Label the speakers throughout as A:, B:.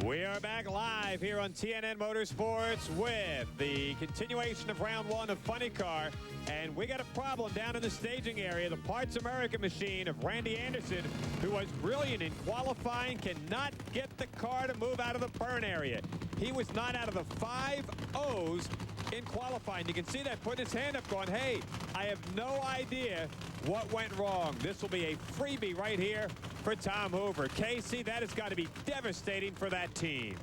A: We are back live here on TNN Motorsports with the continuation of round one of Funny Car. And we got a problem down in the staging area. The Parts America machine of Randy Anderson, who was brilliant in qualifying, cannot get the car to move out of the burn area. He was not out of the 5 O's in qualifying. You can see that putting his hand up going, hey, I have no idea what went wrong. This will be a freebie right here for Tom Hoover. Casey, that has got to be devastating for that team.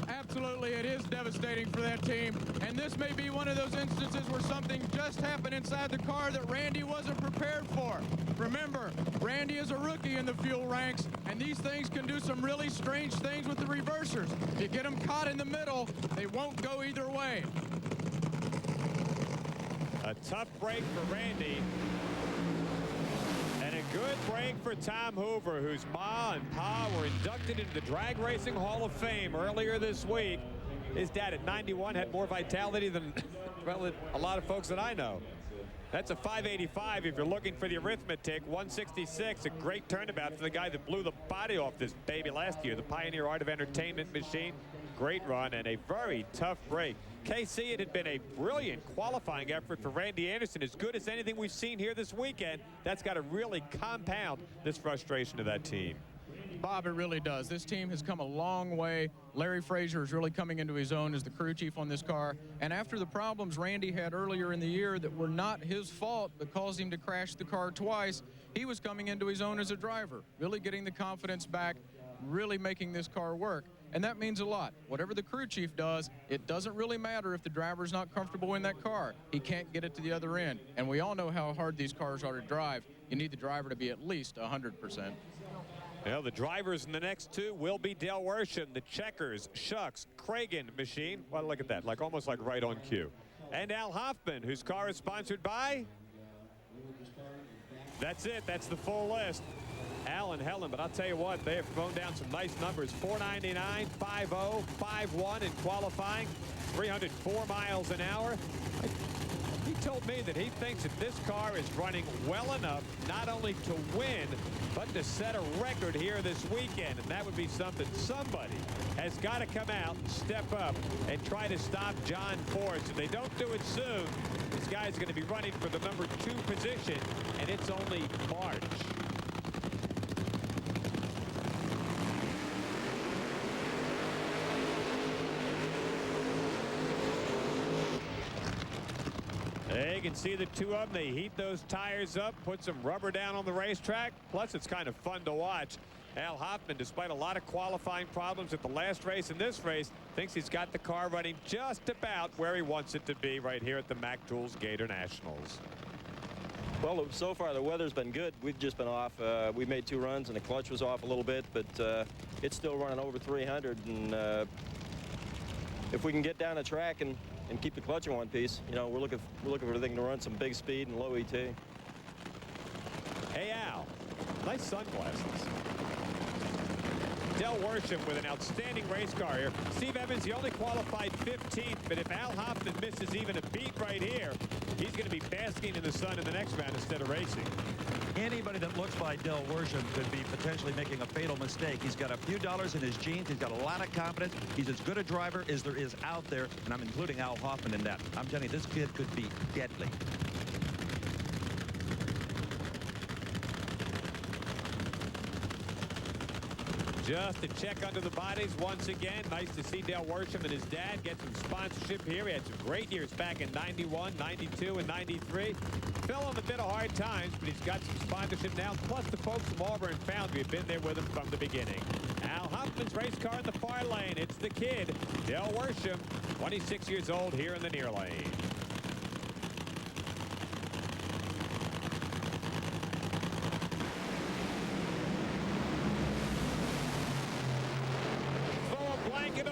B: Absolutely, it is devastating for that team. And this may be one of those instances where something just happened inside the car that Randy wasn't prepared for. Remember, Randy is a rookie in the fuel ranks, and these things can do some really strange things with the reversers. If you get them caught in the middle, they won't go either way.
A: A tough break for Randy. And a good break for Tom Hoover, whose ma and pa were inducted into the Drag Racing Hall of Fame earlier this week. His dad at 91 had more vitality than, well, a lot of folks that I know. That's a 585 if you're looking for the arithmetic. 166, a great turnabout for the guy that blew the body off this baby last year, the Pioneer Art of Entertainment machine. Great run and a very tough break. KC, it had been a brilliant qualifying effort for Randy Anderson, as good as anything we've seen here this weekend. That's got to really compound this frustration of that team.
B: Bob, it really does. This team has come a long way. Larry Frazier is really coming into his own as the crew chief on this car. And after the problems Randy had earlier in the year that were not his fault but caused him to crash the car twice, he was coming into his own as a driver, really getting the confidence back, really making this car work. And that means a lot. Whatever the crew chief does, it doesn't really matter if the driver's not comfortable in that car. He can't get it to the other end. And we all know how hard these cars are to drive. You need the driver to be at least 100%.
A: Well, the drivers in the next two will be Dale Worsham, the Checkers, Shucks, Cragen machine. Well, look at that, like almost like right on cue. And Al Hoffman, whose car is sponsored by... That's it. That's the full list. Al and Helen, but I'll tell you what, they have thrown down some nice numbers. 499, 5.0, 5.1 in qualifying, 304 miles an hour. He told me that he thinks that this car is running well enough not only to win, but to set a record here this weekend. And that would be something somebody has got to come out and step up and try to stop John Force. If they don't do it soon, this guy's going to be running for the number 2 position, and it's only March. There you can see the two of them. They heat those tires up, put some rubber down on the racetrack. Plus, it's kind of fun to watch. Al Hoffman, despite a lot of qualifying problems at the last race and this race, thinks he's got the car running just about where he wants it to be right here at the Mack Tools Gatornationals.
C: Well, so far the weather's been good. We've just been off. We made 2 runs and the clutch was off a little bit, but it's still running over 300. And if we can get down the track and keep the clutch in one piece, you know, we're looking for the thing to run some big speed and low ET.
A: Hey, Al, nice sunglasses. Dale Worsham with an outstanding race car here. Steve Evans, he only qualified 15th, but if Al Hoffman misses even a beat right here, he's going to be basking in the sun in the next round instead of racing.
D: Anybody that looks like Dale Worsham could be potentially making a fatal mistake. He's got a few dollars in his jeans. He's got a lot of confidence. He's as good a driver as there is out there, and I'm including Al Hoffman in that. I'm telling you, this kid could be deadly.
A: Just to check under the bodies once again. Nice to see Dale Worsham and his dad get some sponsorship here. He had some great years back in 91, 92, and 93. Fell on a bit of hard times, but he's got some sponsorship now. Plus, the folks from Auburn Foundry have been there with him from the beginning. Al Hoffman's race car in the far lane. It's the kid, Dale Worsham, 26 years old here in the near lane.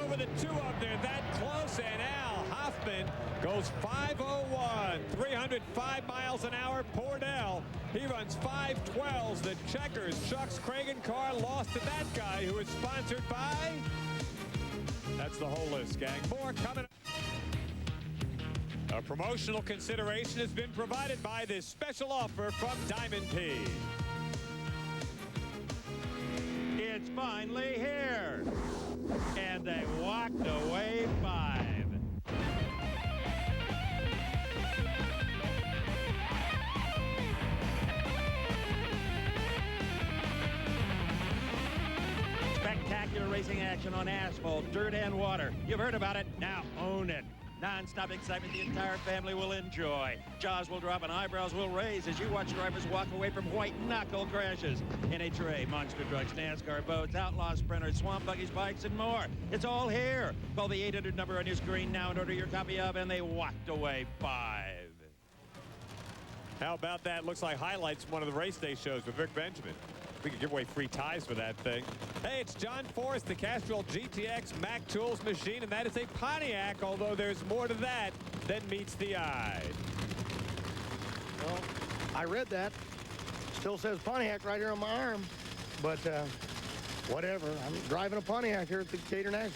A: Over the two of them, that close, and Al Hoffman goes 5.01, 305 miles an hour. Poor Dell. He runs 5.12s. The Checkers Shucks Cragen car lost to that guy who is sponsored by. That's the whole list, gang. More coming up. A promotional consideration has been provided by this special offer from Diamond P.
E: It's finally here. and they walked away 5. Spectacular racing action on asphalt, dirt, and water. You've heard about it. Now own it. Non-stop excitement the entire family will enjoy. Jaws will drop and eyebrows will raise as you watch drivers walk away from white knuckle crashes. NHRA, monster trucks, NASCAR boats, outlaw sprinters, swamp buggies, bikes, and more. It's all here. Call the 800 number on your screen now and order your copy of And They Walked Away 5.
A: How about that? Looks like highlights from one of the race day shows with Rick Benjamin. We could give away free ties for that thing. Hey, it's John Forrest, the Castrol GTX Mac Tools machine, and that is a Pontiac, although there's more to that than meets the eye.
F: Well, I read that. Still says Pontiac right here on my arm. But whatever. I'm driving a Pontiac here at the Gatornationals.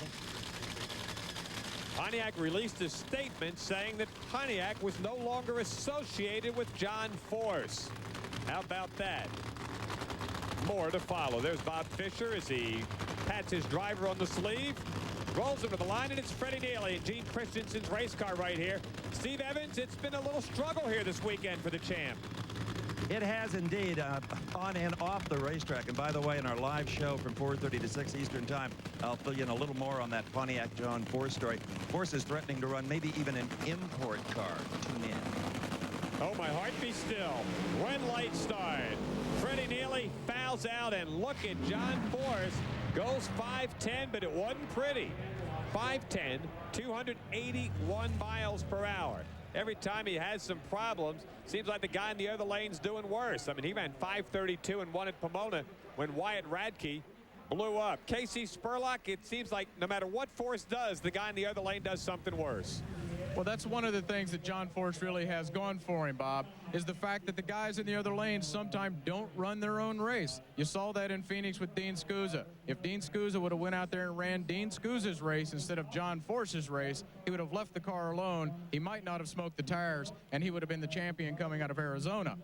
A: Pontiac released a statement saying that Pontiac was no longer associated with John Force. How about that? More to follow. There's Bob Fisher as he pats his driver on the sleeve, rolls him to the line, and it's Freddie Neely and Gene Christensen's race car right here. Steve Evans, it's been a little struggle here this weekend for the champ.
D: It has indeed, on and off the racetrack. And by the way, in our live show from 4:30 to 6 Eastern Time, I'll fill you in a little more on that Pontiac John Force story. Force is threatening to run maybe even an import car. Tune in.
A: Oh, my heart be still. Red light start. Freddie Neely fouls out, and look at John Force. Goes 510, but it wasn't pretty. 510, 281 miles per hour. Every time he has some problems, seems like the guy in the other lane's doing worse. I mean, he ran 532 and won at Pomona when Wyatt Radke blew up. Casey Spurlock, it seems like no matter what Force does, the guy in the other lane does something worse.
B: Well, that's one of the things that John Force really has going for him, Bob, is the fact that the guys in the other lanes sometimes don't run their own race. You saw that in Phoenix with Dean Scusa. If Dean Scusa would have went out there and ran Dean Scusa's race instead of John Force's race, he would have left the car alone. He might not have smoked the tires, and he would have been the champion coming out of Arizona.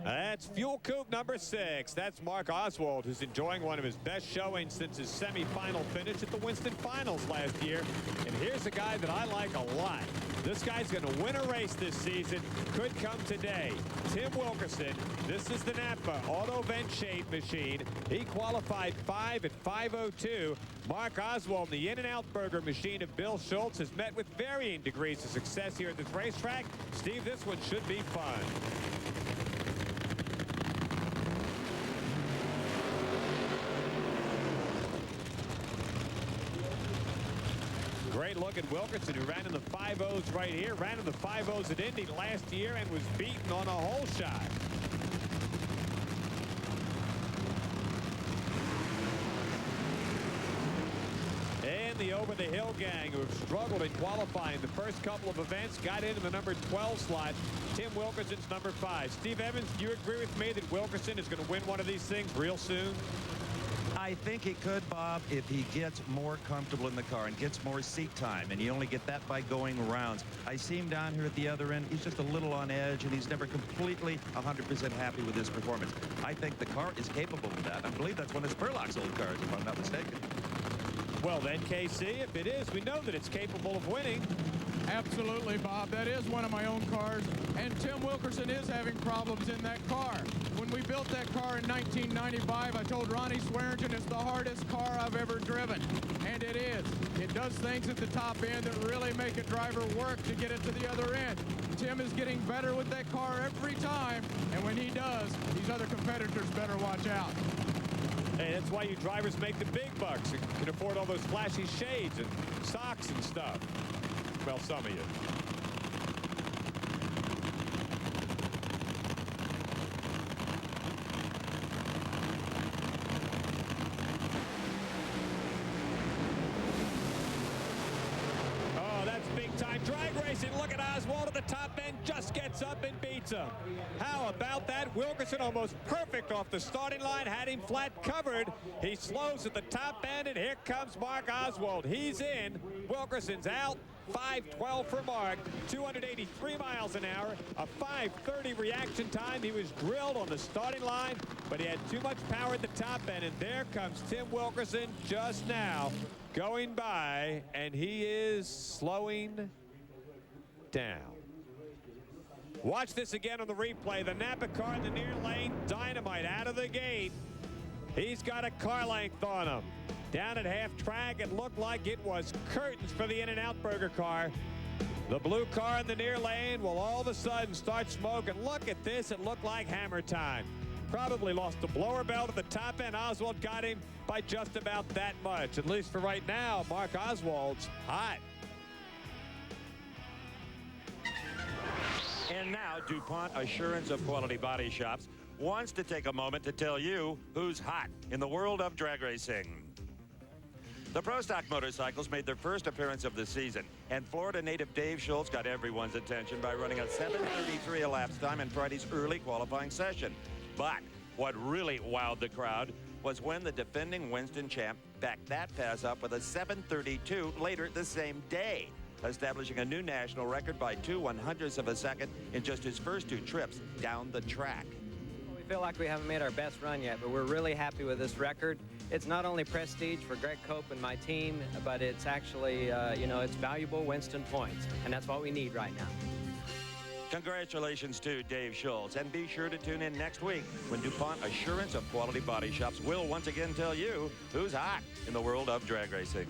A: That's Fuel Coupe number 6. That's Mark Oswald, who's enjoying one of his best showings since his semifinal finish at the Winston Finals last year. And here's a guy that I like a lot. This guy's going to win a race this season. Could come today. Tim Wilkerson. This is the Napa Auto Vent Shade machine. He qualified 5 at 5:02. Mark Oswald, the In-N-Out Burger machine of Bill Schultz, has met with varying degrees of success here at this racetrack. Steve, this one should be fun. Great look at Wilkerson, who ran in the 5.0s right here, ran in the 5.0s at Indy last year and was beaten on a hole shot. And the over-the-hill gang, who have struggled in qualifying the first couple of events, got into the number 12 slot. Tim Wilkerson's number 5. Steve Evans, do you agree with me that Wilkerson is going to win one of these things real soon?
D: I think he could, Bob, if he gets more comfortable in the car and gets more seat time, and you only get that by going rounds. I see him down here at the other end. He's just a little on edge, and he's never completely 100% happy with his performance. I think the car is capable of that. I believe that's one of Spurlock's old cars, if I'm not mistaken.
A: Well, then, KC, if it is, we know that it's capable of winning.
B: Absolutely, Bob. That is one of my own cars, and Tim Wilkerson is having problems in that car. When we built that car in 1995, I told Ronnie Swearingen it's the hardest car I've ever driven, and it is. It does things at the top end that really make a driver work to get it to the other end. Tim is getting better with that car every time, and when he does, these other competitors better watch out.
A: Hey, that's why you drivers make the big bucks. You can afford all those flashy shades and socks and stuff. Well, some of you. Oh, that's big-time drag racing. Look at Oswald at the top end, just gets up and beats him. How about that? Wilkerson almost perfect off the starting line, had him flat covered. He slows at the top end, and here comes Mark Oswald. He's in. Wilkerson's out. 5:12 for Mark, 283 miles an hour, a 5:30 reaction time. He was drilled on the starting line, but he had too much power at the top end, and there comes Tim Wilkerson just now going by, and he is slowing down. Watch this again on the replay. The Napa car in the near lane, dynamite out of the gate. He's got a car length on him. Down at half track, it looked like it was curtains for the In-N-Out Burger car. The blue car in the near lane will all of a sudden start smoking. Look at this. It looked like hammer time. Probably lost the blower belt at the top end. Oswald got him by just about that much. At least for right now, Mark Oswald's hot.
E: And now, DuPont Assurance of Quality Body Shops wants to take a moment to tell you who's hot in the world of drag racing. The Pro Stock motorcycles made their first appearance of the season, and Florida native Dave Schultz got everyone's attention by running a 7:33 elapsed time in Friday's early qualifying session. But what really wowed the crowd was when the defending Winston champ backed that pass up with a 7:32 later the same day, establishing a new national record by 2/100ths of a second in just his first 2 trips down the track.
G: We feel like we haven't made our best run yet, but we're really happy with this record. It's not only prestige for Greg Cope and my team, but it's actually, it's valuable Winston points, and that's what we need right now.
E: Congratulations to Dave Schultz, and be sure to tune in next week when DuPont Assurance of Quality Body Shops will once again tell you who's hot in the world of drag racing.